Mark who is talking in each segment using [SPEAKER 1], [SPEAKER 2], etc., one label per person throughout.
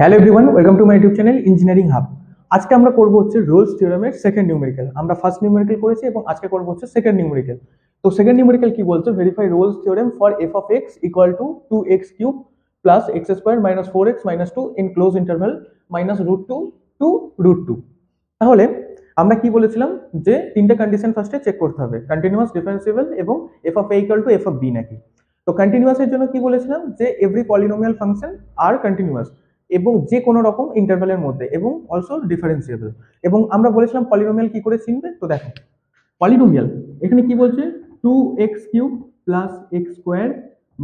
[SPEAKER 1] Hello everyone, welcome to my YouTube channel engineering hub. আজকে আমরা করব হচ্ছে রোলস থিওরেমের সেকেন্ড নিউমেরিক্যাল। আমরা ফার্স্ট নিউমেরিক্যাল করেছি এবং আজকে করব হচ্ছে সেকেন্ড নিউমেরিক্যাল। তো সেকেন্ড নিউমেরিক্যাল কি বলছে? Verify Rolle's theorem for F of X equal to 2x³ plus X square minus 4x minus 2 in close interval minus √2 to √2। তাহলে আমরা কি বলেছিলাম যে তিনটে কন্ডিশন ফার্স্টে চেক করতে হবে, কন্টিনিউয়াস, ডিফারেন্সিয়েবল এবং F of A equal to F of B নাকি। তো কন্টিনিউয়াসের জন্য কি বলেছিলাম যে every polynomial function are continuous এবং যে কোনো রকম ইন্টারভ্যালের মধ্যে এবং অলসো ডিফারেন্সিয়েবল। এবং আমরা বলেছিলাম পলিনোমিয়াল কি করে চিনবে। তো দেখো পলিনোমিয়াল এখানে কি বলছে, 2x³ plus X square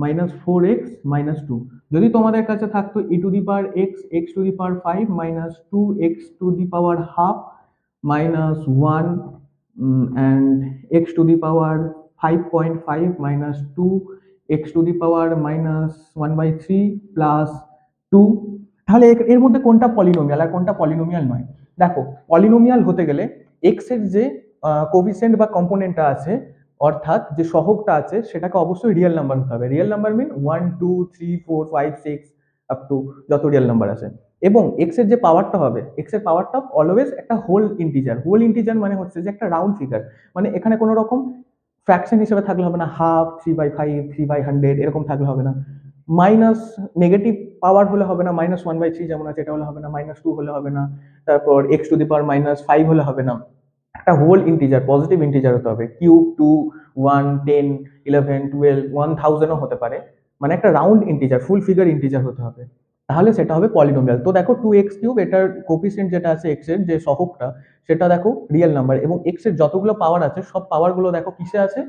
[SPEAKER 1] minus 4x minus 2। যদি তোমাদের কাছে থাকতো e to the power x, x to the power 5 minus 2x to the power half minus 1 and x to the power 5.5 minus 2x to the power minus 1/3 plus 2, তাহলে এর মধ্যে কোনটা polynomial আর কোনটা polynomial নয়। দেখো পলিনোমিয়াল হতে গেলে x এর যে কোফিসিয়েন্ট বা কম্পোনেন্টটা আছে, অর্থাৎ যে সহগটা আছে সেটাকে অবশ্যই রিয়েল নাম্বার হতে হবে। Real number mean 1 2 3 4 5 6 up to যত রিয়েল নাম্বার আছে। এবং x এর যে পাওয়ারটা হবে, x এর পাওয়ারটা অলওয়েজ একটা হোল ইন্টিজার। হোল ইন্টিজার মানে হচ্ছে যে একটা রাউন্ড ফিগার, মানে এখানে কোনো রকম ফ্র্যাকশন হিসেবে থাকলে হবে না, হাফ, 3/5, 3/100 এরকম থাকলে হবে না। মাইনাস নেগেটিভ পাওয়ার হলে হবে না, -1/3 যেমন আছে এটা হলে হবে না, -2 হলে হবে না, তারপর এক্স টু দি পাওয়ার -5 হলে হবে না। একটা হোল ইন্টিজার, পজিটিভ ইন্টিজার হতে হবে। কিউব, 2, 1, 10, 11, 12, 1000ও হতে পারে, মানে একটা রাউন্ড ইন্টিজার, ফুল ফিগার ইন্টিজার হতে হবে, তাহলে সেটা হবে পলিনোমিয়াল। তো দেখো 2x³ এটার কোফিসিয়েন্ট যেটা আছে এক্স এর যে সহগটা, সেটা দেখো রিয়েল নাম্বার এবং এক্স এর যতগুলো পাওয়ার আছে সব পাওয়ার গুলো দেখো কিসে আছে,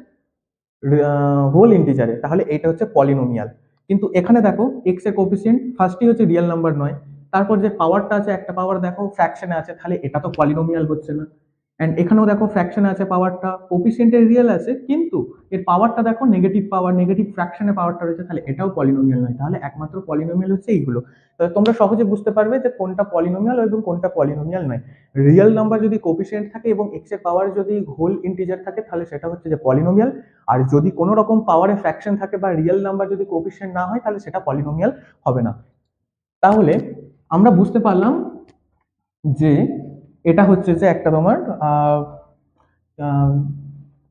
[SPEAKER 1] হোল ইন্টিজারে, তাহলে এটা হচ্ছে পলিনোমিয়াল। কিন্তু এখানে দেখো এক্স এর কোফিসিয়েন্ট ফার্স্টই হচ্ছে রিয়েল নাম্বার নয়, তারপর যে পাওয়ারটা আছে একটা পাওয়ার দেখো ফ্র্যাকশনে আছে, তাহলে এটা তো পলিনোমিয়াল হচ্ছে না। এন্ড এখানেও দেখো ফ্র্যাকশনে আছে, পাওয়ারটা কোফিসিয়েন্টের রিয়েল আছে কিন্তু এর পাওয়ারটা দেখো নেগেটিভ পাওয়ার, নেগেটিভ ফ্র্যাকশনে পাওয়ারটা রয়েছে, তাহলে এটাও পলিনোমিয়াল নয়। তাহলে একমাত্র পলিনোমিয়াল হচ্ছে এইগুলো। তাহলে তোমরা সহজে বুঝতে পারবে যে কোনটা পলিনোমিয়াল এবং কোনটা পলিনোমিয়াল নয়। রিয়েল নাম্বার যদি কোফিসিয়েন্ট থাকে এবং এক্স এর পাওয়ার যদি হোল ইন্টিজার থাকে তাহলে সেটা হচ্ছে যে পলিনোমিয়াল। আর যদি কোনো রকম পাওয়ারে ফ্র্যাকশন থাকে বা রিয়েল নাম্বার যদি কোফিসিয়েন্ট না হয় তাহলে সেটা পলিনোমিয়াল হবে না। তাহলে আমরা বুঝতে পারলাম যে এটা হচ্ছে যে একটা তোমার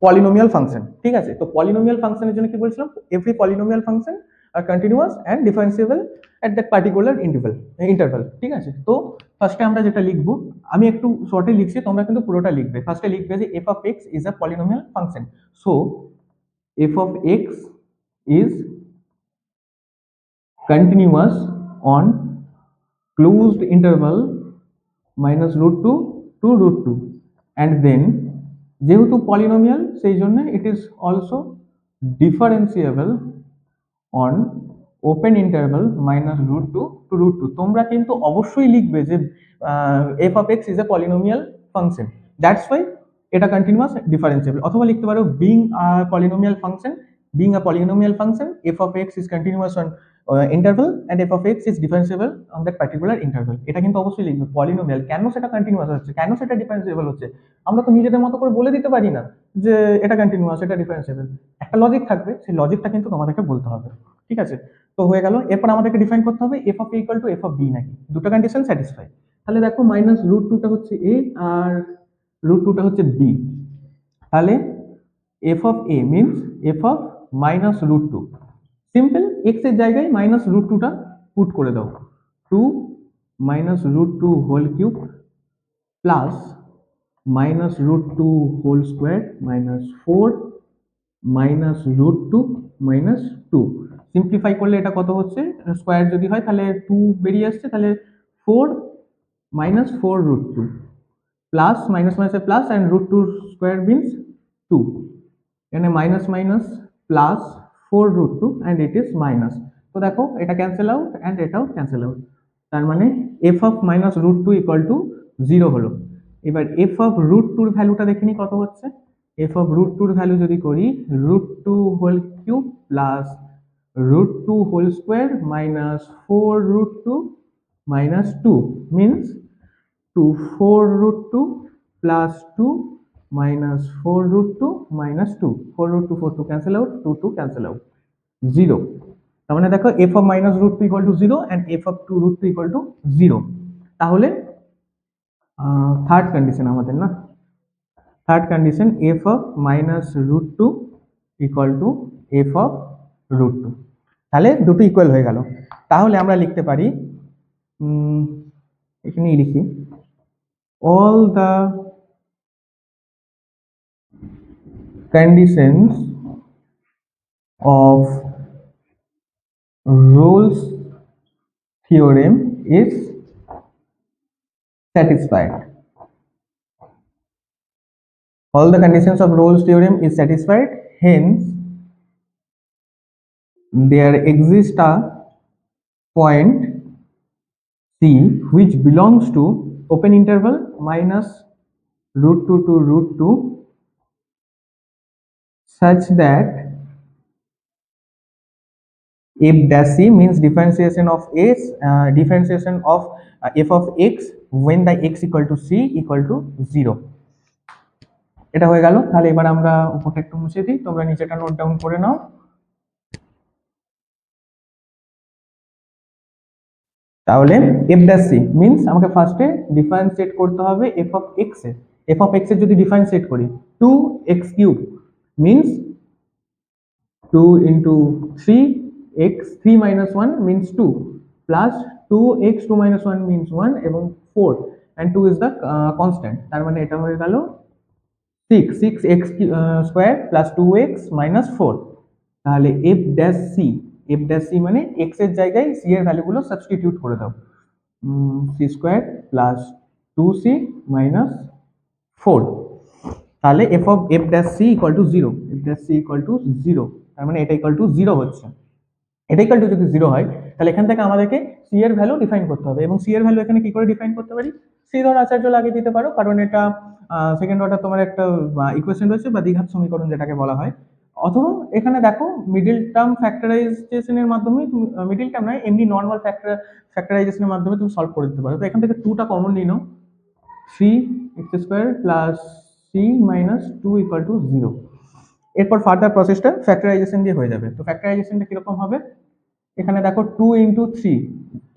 [SPEAKER 1] পলিনোমিয়াল ফাংশন। ঠিক আছে, তো পলিনোমিয়াল ফাংশনের জন্য কি বলছিলাম, every polynomial function are continuous and differentiable at that particular interval. ঠিক আছে, তো ফার্স্টে আমরা যেটা লিখবো, আমি একটু শর্টে লিখছি, তোমরা কিন্তু পুরোটা লিখবে। ফার্স্টে লিখবে যে F of x is a polynomial function. So F of x is continuous on closed interval minus √2 to √2, and then যেহেতু পলিনোমিয়াল সেই জন্য it is also differentiable on open interval minus √2 to √2। তোমরা কিন্তু অবশ্যই লিখবে যে f of x is a polynomial function, that's why এটা continuous differentiable. অথবা লিখতে পারো being a polynomial function, being a polynomial function f of x is continuous on interval and f of x is differentiable on that particular interval। এটা কিন্তু অবশ্যই লিখবে polynomial. কেন সেটা কন্টিনিউয়াস হচ্ছে, কেন সেটা ডিফারেন্সিয়েবল হচ্ছে, আমরা তো নিজেদের মতো করে বলে দিতে পারি না যে এটা কন্টিনিউয়াস এটা ডিফারেন্সিয়েবল। একটা লজিক থাকবে, সেই লজিকটা কিন্তু তোমাদেরকে বলতে হবে। ঠিক আছে, তো হয়ে গেল। এরপর আমাদেরকে ডিফাইন করতে হবে F of A equal to F of B নাকি, দুটো কন্ডিশন স্যাটিসফাই। তাহলে দেখো -√2টা হচ্ছে এ আর √2টা হচ্ছে বি, তাহলে F of A means F of -√2। Simple, X এর জায়গায় -√2টা পুট করে দাও, 2 -√2 whole cube plus -√2 whole square minus 4 -√2 -2। Simplify করলে এটা কত হচ্ছে, স্কোয়ার যদি হয় তাহলে 2 বেরিয়ে আসছে, তাহলে 4 -4√2 প্লাস মাইনাস মাইনাসে প্লাস অ্যান্ড √2 স্কোয়ার মিনস 2, এখানে minus minus plus 4√2 and it is minus. তো দেখো এটা ক্যান্সেল আউট অ্যান্ড এটাও ক্যান্সেল আউট, তার মানে এফ অফ -√2 ইকুয়াল টু 0 হলো। এবার এফ অফ √2 ভ্যালুটা দেখে নি কত হচ্ছে। এফ অফ √2 ভ্যালু যদি করি, √2 whole cube plus √2 whole square minus 4√2 minus 2 means 2 4√2 plus 2 minus 4√2 minus 2, 4√2 4 2 cancel out, 2 2 cancel out, 0। তার মানে দেখো F of minus root two equal to zero and F of two root two equal to zero. তাহলে third condition আমাদের, না third condition F of minus root two equal to F of root two, তাহলে দুটো equal হয়ে গেল। তাহলে আমরা লিখতে পারি, এখানেই লিখি, all the conditions of Rolle's theorem is satisfied. All the conditions of Rolle's theorem is satisfied, hence there exists a point C which belongs to open interval minus root 2 to root 2 such that f dash c means differentiation of differentiation of f of x when the x equal to c equal to 0. এটা হয়ে গেল। তাহলে এবার আমরা উপরটা একটু মুছে দিই, তোমরা নিচেটা নোট ডাউন করে নাও। তাহলে f dash c means আমাকে ফার্স্টে ডিফারেন্সিয়েট করতে হবে f of x এর। f of x এর যদি ডিফারেন্সিয়েট করি 2x cube means 2 into 3x 3 minus 1 means 2 plus 2x 2 minus 1 means 1 এবং 4 and 2 is the constant, তার মানে এটা হয়ে গেল 6x square plus 2x minus 4। তাহলে f dash c মানে x এর জায়গায় c এর ভ্যালুগুলো সাবস্টিটিউট করে দাও, c square plus 2c minus 4। তাহলে f dash c equal to 0, f dash c equal to 0, তার মানে এটা ইকুয়াল টু 0 হচ্ছে। এটা ইকুয়াল টু যদি 0 হয় তাহলে এখান থেকে আমাদেরকে c এর ভ্যালু ডিফাইন করতে হবে, এবং c এর ভ্যালু এখানে কি করে ডিফাইন করতে পারি, c ধর আচার্য লাগিয়ে দিতে পারো, কারণ এটা সেকেন্ড অর্ডার তোমার একটা ইকুয়েশন রয়েছে বা দ্বিঘাত সমীকরণ যেটাকে বলা হয়। অথবা এখানে দেখো মিডল টার্ম ফ্যাক্টরাইজেশনের মাধ্যমে, মিডল টার্ম নয় এমনি নর্মাল ফ্যাক্টরাইজেশনের মাধ্যমে তুমি সলভ করে দিতে পারো। তো এখান থেকে 2টা কমন নিয়ে নাও, 3x square plus c minus 2 equal to 0। এরপর ফার্দার প্রসেসটা ফ্যাক্টরাইজেশন দিয়ে হয়ে যাবে। তো ফ্যাক্টরাইজেশনটা কিরকম হবে, এখানে দেখো 2 ইন্টু 3,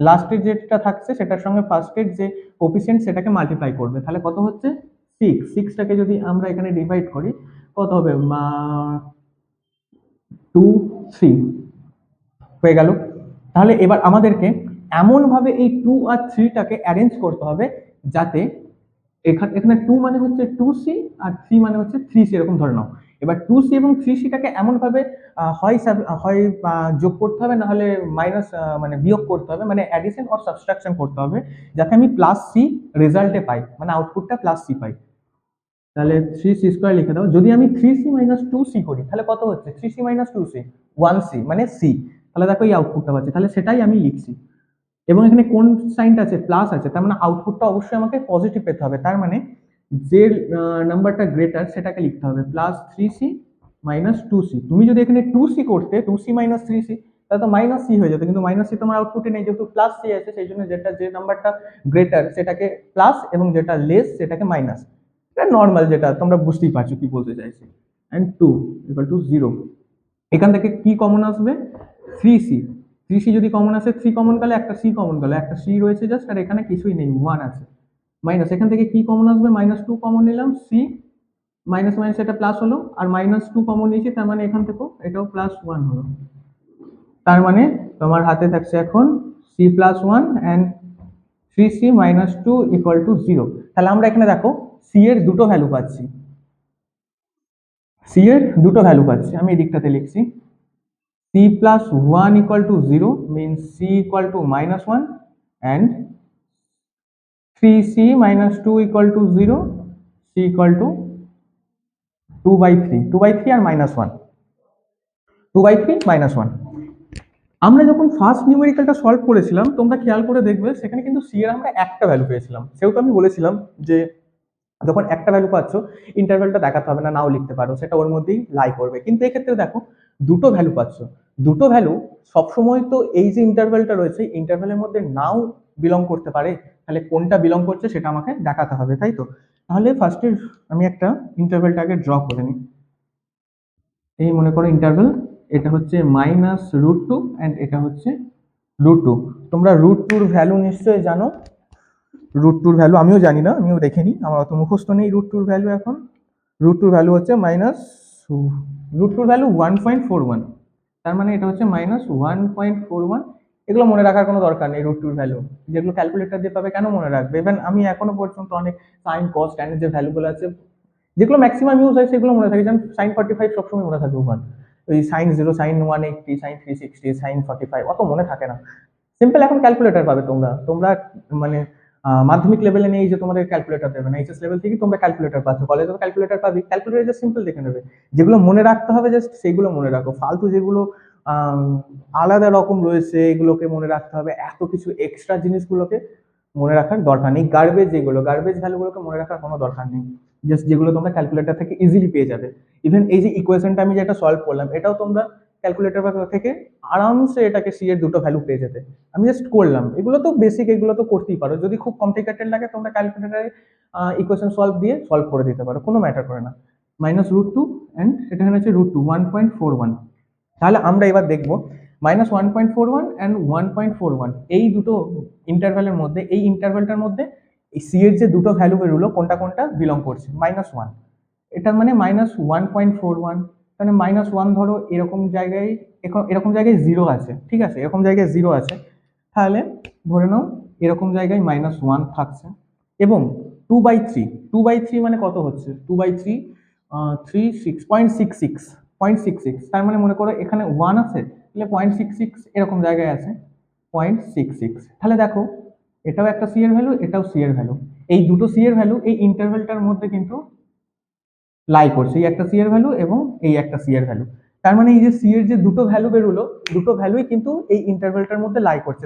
[SPEAKER 1] লাস্টের যেটা থাকছে সেটার সঙ্গে ফার্স্টের যে কোফিসিয়েন্ট সেটাকে মাল্টিপ্লাই করবে, তাহলে কত হচ্ছে 6। 6টাকে যদি আমরা এখানে ডিভাইড করি কত হবে, 2 3 হয়ে গেল। তাহলে এবার আমাদেরকে এমনভাবে এই 2 আর 3টাকে অ্যারেঞ্জ করতে হবে যাতে এখানে 2 মানে হচ্ছে 2c আর 3 মানে হচ্ছে 3c, এরকম ধরে নাও। এবার 2c এবং 3cটাকে এমন ভাবে হয় যোগ করতে হবে, না হলে মাইনাস মানে বিয়োগ করতে হবে, মানে অ্যাডিশন অর সাবট্রাকশন করতে হবে, যাতে আমি প্লাস সি রেজাল্টে পাই, মানে আউটপুটটা প্লাস সি পাই। তাহলে 3c স্কয়ার লিখে দাও। যদি আমি 3c মাইনাস 2c করি তাহলে কত হচ্ছে, 3c মাইনাস 2c 1c মানে c। তাহলে দেখো এই আউটপুটটা পাচ্ছি, তাহলে সেটাই আমি লিখছি। এবং এখানে কোন সাইনটা আছে, প্লাস আছে, তার মানে আউটপুটটা অবশ্যই আমাকে পজিটিভ পেতে হবে। তার মানে যে নাম্বারটা গ্রেটার সেটাকে লিখতে হবে প্লাস 3c মাইনাস 2c। তুমি যদি এখানে 2c করতে 2c মাইনাস 3c তাহলে তো মাইনাস c হয়ে যেত, কিন্তু মাইনাস c তোমার আউটপুটে নেই, যেহেতু প্লাস c আছে সেই জন্য যে নাম্বারটা গ্রেটার সেটাকে প্লাস এবং যেটা লেস সেটাকে মাইনাস। এটা নর্মাল, যেটা তোমরা বুঝতেই পারছো কি বলতে চাইছি। And 2 equal to 0। এখান থেকে কি কমন আসবে, 3c। 3c যদি কমন আসে, 3 কমন গেলে একটা c কমন গেল, একটা c রয়েছে জাস্ট, আর এখানে কিছুই নেই 1 আছে। মাইনাস এখান থেকে কি কমন আসবে, মাইনাস 2 কমন নিলাম, c মাইনাস মাইনাস এটা প্লাস হলো, আর মাইনাস 2 কমন নিয়েছি, তার মানে এখান থেকেও এটাও প্লাস 1 হলো। তার মানে তোমার হাতে থাকছে এখন c plus 1 and 3c minus 2 equal to 0। তাহলে আমরা এখানে দেখো c এর দুটো ভ্যালু পাচ্ছি, c এর দুটো ভ্যালু পাচ্ছি। আমি এই দিকটাতে লিখছি c plus 1 equal to 0 means c equal to minus 1 and 3c minus 2 equal to 0, c equal to 2 by 3, 2 by 3 R minus 1, 2 by 3 minus 1। আমরা যখন ফার্স্ট নিউমেরিক্যালটা সলভ করেছিলাম তোমরা খেয়াল করে দেখবে সেখানে কিন্তু c এর আমরা একটা ভ্যালু পেয়েছিলাম। সেহেতু আমি বলেছিলাম যে যখন একটা ভ্যালু পাচ্ছ ইন্টারভ্যালটা দেখাতে হবে না, নাও লিখতে পারো, সেটা ওর মধ্যেই লাই করবে। কিন্তু এক্ষেত্রে দেখো দুটো ভ্যালু পাচ্ছ, দুটো ভ্যালু সবসময় তো এই যে ইন্টারভ্যালটা রয়েছে ইন্টারভ্যালের মধ্যে নাও বিলং করতে পারে, তাহলে কোনটা বিলং করছে সেটা আমাকে দেখাতে হবে, তাই তো। তাহলে ফার্স্টে আমি একটা ইন্টারভ্যালটাকে ড্র করে নিই। এই মনে করো ইন্টারভ্যাল এটা হচ্ছে -√2 অ্যান্ড এটা হচ্ছে √2। তোমরা √2 ভ্যালু নিশ্চয়ই জানো। √2 ভ্যালু আমিও জানি না, আমিও দেখিনি, আমার অত মুখস্থ নেই √2 ভ্যালু এখন। √2 ভ্যালু হচ্ছে √2 ভ্যালু 1.41, তার মানে এটা হচ্ছে -1.41। এগুলো মনে রাখার কোনো দরকার নেই √2 ভ্যালু, যেগুলো ক্যালকুলেটর দিয়ে পাবে কেন মনে রাখবে। ইভেন আমি এখনো পর্যন্ত অনেক সাইন কস ট্যানের যে ভ্যালুগুলো আছে, যেগুলো ম্যাক্সিমাম ইউজ হয় সেগুলো মনে থাকে। যেমন sin45 সবসময় মনে থাকে ওখান, ওই sin0, sin180, sin360, sin45 অত মনে থাকে না। সিম্পল এখন ক্যালকুলেটর পাবে তোমরা তোমরা মানে মাধ্যমিক লেভেলে নেই যে তোমাদের ক্যালকুলেটর দেবে না, এইচএস লেভেল থেকে তোমরা ক্যালকুলেটর পাচ্ছ, কলেজেও ক্যালকুলেটর পাবি। ক্যালকুলেটর জাস্ট সিম্পল দেখে নেবে, যেগুলো মনে রাখতে হবে জাস্ট সেইগুলো মনে রাখো। ফালতু যেগুলো আম, আলাদা রকম রয়েছে এগুলোকে মনে রাখতে হবে, এত কিছু এক্সট্রা জিনিসগুলোকে মনে রাখার দরকার নেই। গার্বেজ ভ্যালুগুলোকে মনে রাখার কোনো দরকার নেই, জাস্ট যেগুলো তোমরা ক্যালকুলেটর থেকে ইজিলি পেয়ে যাবে। ইভেন এই যে ইকুয়েশনটা আমি যেটা সলভ করলাম, এটাও তোমরা ক্যালকুলেটর থেকে আরামসে এটাকে সি এর দুটো ভ্যালু পেয়ে যেতে। আমি জাস্ট করলাম, এগুলো তো বেসিক, এগুলো তো করতেই পারো। যদি খুব কমপ্লিকেটেড লাগে তোমরা ক্যালকুলেটারে ইকুয়েশন সলভ করে দিতে পারো, কোনো ম্যাটার করে না। -√2 অ্যান্ড এটা হচ্ছে √2, 1.41। তাহলে আমরা এবার দেখবো -1.41 অ্যান্ড 1.41 এই দুটো ইন্টারভ্যালের মধ্যে, এই ইন্টারভ্যালটার মধ্যে এই সি এর যে দুটো ভ্যালু বেরোলো কোনটা কোনটা বিলং করছে। -1, এটার মানে -1.41, তাহলে -1 ধরো এরকম জায়গায় 0 আছে, ঠিক আছে, এরকম জায়গায় 0 আছে, তাহলে ধরে নাও এরকম জায়গায় -1 থাকছে। এবং 2/3 মানে কত হচ্ছে, 2/3 0.66, তার মানে মনে করো এখানে 1 আছে, তাহলে 0.66 এরকম জায়গায় আছে, 0.66। তাহলে দেখো এটাও একটা সি এর ভ্যালু, এটাও সি এর ভ্যালু, এই দুটো সি এর ভ্যালু এই ইন্টারভ্যালটার মধ্যে কিন্তু লাই করছে, এই একটা সি এর ভ্যালু এবং এই একটা সি এর ভ্যালু। তার মানে এই যে সি এর যে দুটো ভ্যালু বেরোলো, দুটো ভ্যালুই কিন্তু এই ইন্টারভ্যালটার মধ্যে লাই করছে।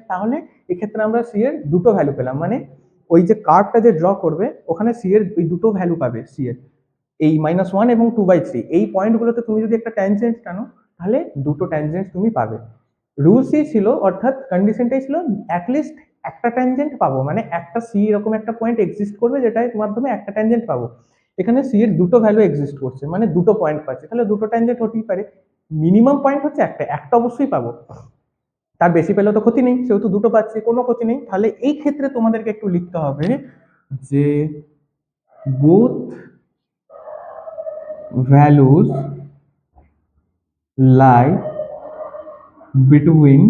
[SPEAKER 1] তাহলে এক্ষেত্রে আমরা সি এর দুটো ভ্যালু পেলাম, মানে ওই যে কার্ভটা যে ড্র করবে ওখানে সি এর ওই দুটো ভ্যালু পাবে। সি এর এই -1 এবং 2/3 এই পয়েন্টগুলোতে তুমি যদি একটা ট্যানজেন্ট টানো তাহলে দুটো ট্যানজেন্ট তুমি পাবে। রুল সি ছিল, অর্থাৎ কন্ডিশনটাই ছিল অ্যাটলিস্ট একটা ট্যানজেন্ট পাবো, মানে একটা সি এরকম একটা পয়েন্ট এক্সিস্ট করবে যেটার মাধ্যমে একটা ট্যানজেন্ট পাবো। এখানে সি এর দুটো ভ্যালু এক্সিস্ট করছে, মানে দুটো পয়েন্ট পাচ্ছে, তাহলে দুটো ট্যানজেন্ট হতেই পারে। মিনিমাম পয়েন্ট হচ্ছে একটা, একটা অবশ্যই পাবো, তার বেশি পেলে তো ক্ষতি নেই, সেহেতু দুটো পাচ্ছি কোনো ক্ষতি নেই। তাহলে এই ক্ষেত্রে তোমাদেরকে একটু লিখতে হবে যে both values lie between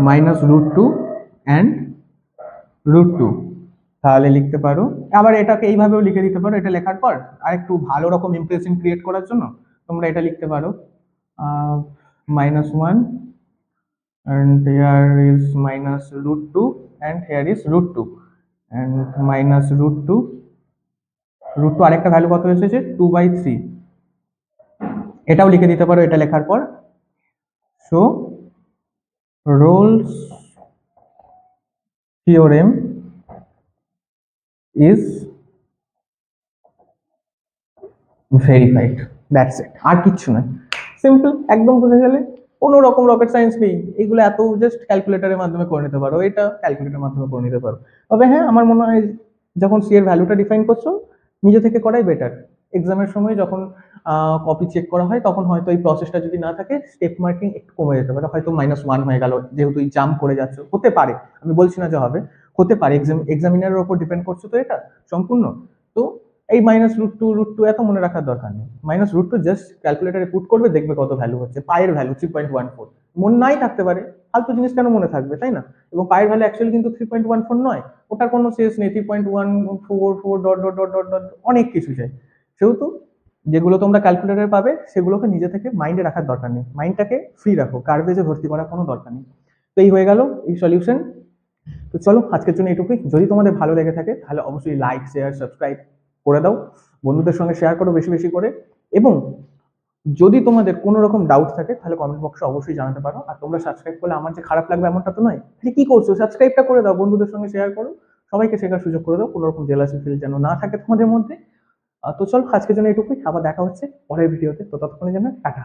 [SPEAKER 1] -√2 and √2। তাহলে লিখতে পারো, আবার এটাকে এইভাবেও লিখে দিতে পারো। এটা লেখার পর আর একটু ভালো রকম ইমপ্রেশন ক্রিয়েট করার জন্য তোমরা এটা লিখতে পারো -1 and here is -√2 and here is √2 and -√2 √2 আরেকটা ভ্যালু কত এসেছে 2/3, এটাও লিখে দিতে পারো এটা লেখার পর। So Rolle's theorem is verified, that's it, আর কিচ্ছু নয়। সিম্পল, একদম বুঝে গেলে, কোনো রকম রকেট সায়েন্স নেই, এগুলো এত জাস্ট ক্যালকুলেটরের মাধ্যমে করে নিতে পারো, এটা ক্যালকুলেটরের মাধ্যমে করে নিতে পারো। তবে হ্যাঁ, আমার মনে হয় যখন সি এর ভ্যালুটা ডিফাইন করছো নিজে থেকে করাই বেটার। এক্সামের সময় যখন কপি চেক করা হয় তখন হয়তো এই প্রসেসটা যদি না থাকে স্টেপ মার্কিং একটু কমে যেতে পারে, হয়তো -1 হয়ে গেল যেহেতু এই জাম্প করে যাচ্ছে, হতে পারে, আমি বলছি না যে হবে, হতে পারে, এক্সামিনারের উপর ডিপেন্ড করছে তো এটা সম্পূর্ণ। তো এই -√2 এত মনে রাখার দরকার নেই। -√2 জাস্ট ক্যালকুলেটারে পুট করবে, দেখবে কত ভ্যালু হচ্ছে। পায়ের ভ্যালু 3.14, মনে নাই থাকতে পারে, ফালতু জিনিস কেন মনে থাকবে, তাই না? এবং পায়ের ভ্যালু অ্যাকচুয়ালি কিন্তু 3.14 নয়, ওটার কোনো শেষ নেই, 3.144 dot dot dot dot dot অনেক কিছু চাই। সেহেতু যেগুলো তোমরা ক্যালকুলেটরে পাবে সেগুলোকে নিজে থেকে মাইন্ডে রাখার দরকার নেই, মাইন্ডটাকে ফ্রি রাখো, গার্বেজে ভর্তি করার কোনো দরকার নেই। তো এই হয়ে গেল এই সলিউশন। তো চলো আজকের জন্য এটুকুই। যদি তোমাদের ভালো লেগে থাকে তাহলে অবশ্যই লাইক, শেয়ার, সাবস্ক্রাইব করে দাও, বন্ধুদের সঙ্গে শেয়ার করো বেশি বেশি করে। এবং যদি তোমাদের কোনো রকম ডাউট থাকে তাহলে কমেন্ট বক্সে অবশ্যই জানাতে পারো। আর তোমরা সাবস্ক্রাইব করলে আমার যে খারাপ লাগবে এমনটা তো নয়, তাহলে কি করছো, সাবস্ক্রাইবটা করে দাও, বন্ধুদের সঙ্গে শেয়ার করো, সবাইকে শেখার সুযোগ করে দাও, কোনো রকম জেলাসি ফিল যেন না থাকে তোমাদের মধ্যে। তো চলো আজকের জন্য এটুকুই, আবার দেখা হচ্ছে পরের ভিডিওতে, তো ততক্ষণের জন্য টাটা।